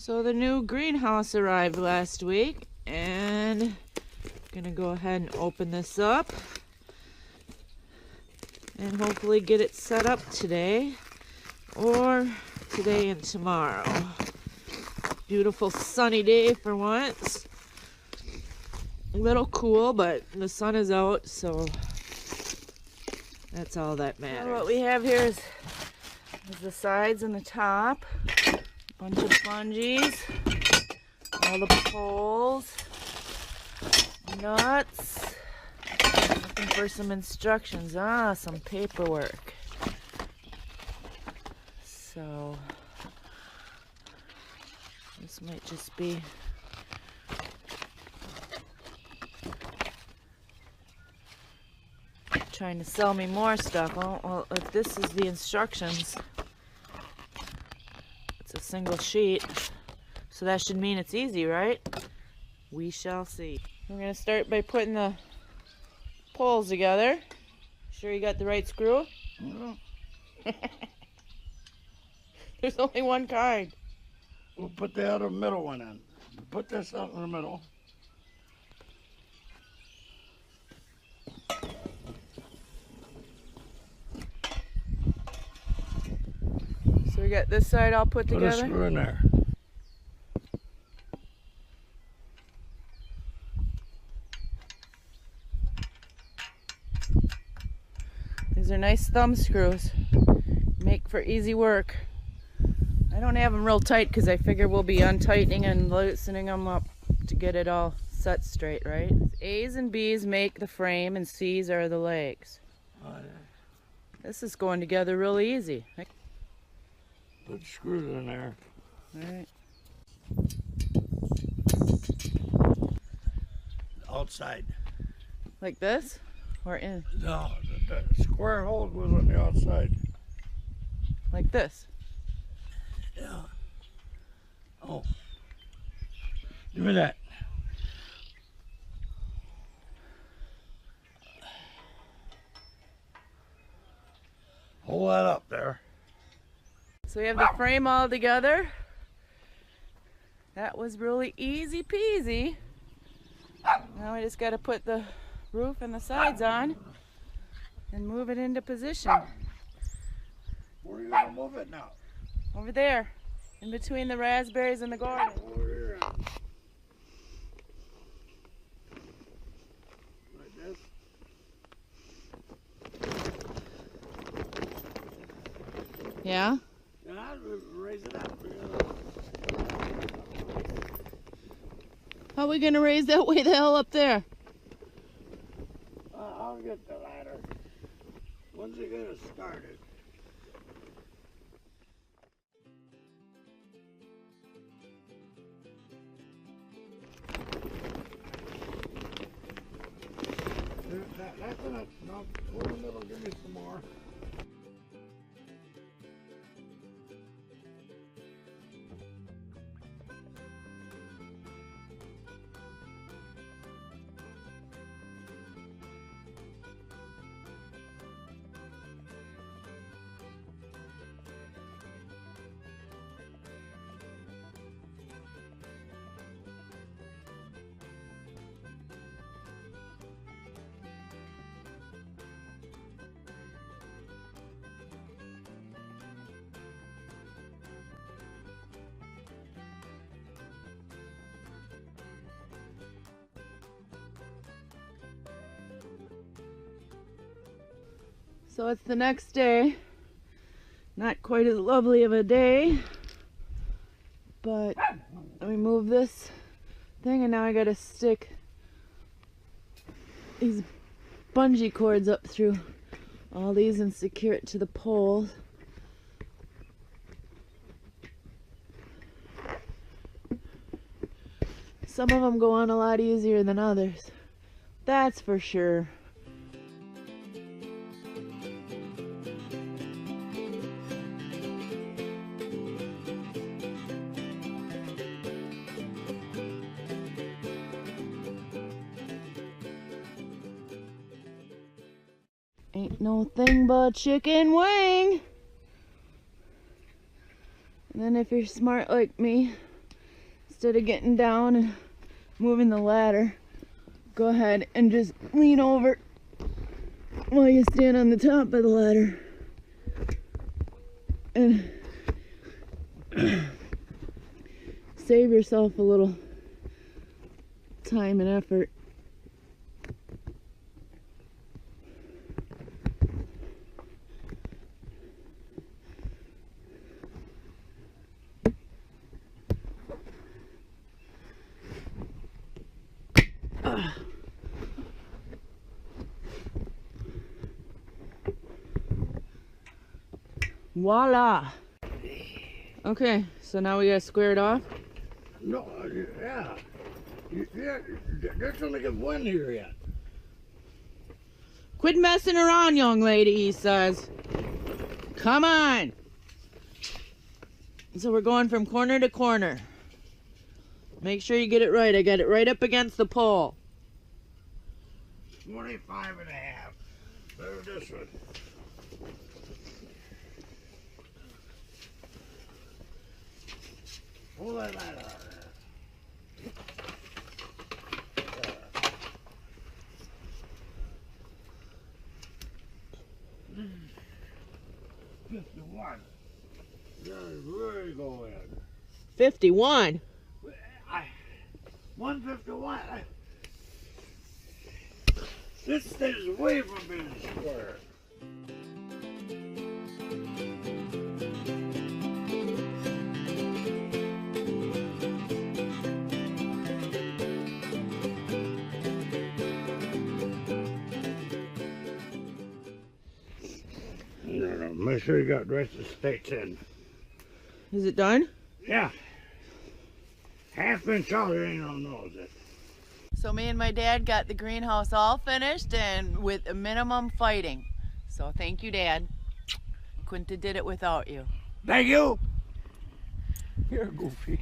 So the new greenhouse arrived last week, and I'm gonna go ahead and open this up and hopefully get it set up today or today and tomorrow. Beautiful sunny day for once. A little cool, but the sun is out, so that's all that matters. So what we have here is the sides and the top. Bunch of bungees, all the poles, nuts. Looking for some instructions. Some paperwork. So this might just be trying to sell me more stuff. Well, if this is the instructions, a single sheet, so that should mean it's easy, right? We shall see. We're gonna start by putting the poles together. Sure you got the right screw? Mm-hmm. There's only one kind. We'll put the other middle one in. Put this out in the middle. So we got this side all put together. Put a screw in there. These are nice thumb screws. Make for easy work. I don't have them real tight because I figure we'll be untightening and loosening them up to get it all set straight, right? A's and B's make the frame and C's are the legs. Oh, yeah. This is going together really easy. Put screws in there. Alright. Outside. Like this? Or in? No, the square hole goes on the outside. Like this? Yeah. Oh. Give me that. Hold that up there. So we have the frame all together. That was really easy peasy. Now we just got to put the roof and the sides on and move it into position. Where are you going to move it now? Over there, in between the raspberries and the garden. Over here. Like this? Yeah? Yeah, raise it up. How are we going to raise that way the hell up there? I'll get the ladder once you get it started. That's enough. Now, pull in the middle, give me some more. So it's the next day. Not quite as lovely of a day, but I remove this thing and now I gotta stick these bungee cords up through all these and secure it to the poles. Some of them go on a lot easier than others, that's for sure. Ain't no thing but chicken wing. And then if you're smart like me, instead of getting down and moving the ladder, go ahead and just lean over while you stand on the top of the ladder. And save yourself a little time and effort. Voila! Okay, so now we gotta square it off. No, yeah. There's only got one here yet. Quit messing around, young lady, he says. Come on! So we're going from corner to corner. Make sure you get it right. I got it right up against the pole. 25 and a half. There's this one. Pull that out of there. 51. That's really go in. 51. 151. This thing's way from being square. No, make sure you got the rest of the stakes in. Is it done? Yeah. Half inch out, you ain't gonna know it. So me and my dad got the greenhouse all finished and with a minimum fighting. So thank you, Dad. Couldn't have did it without you. Thank you. You're goofy.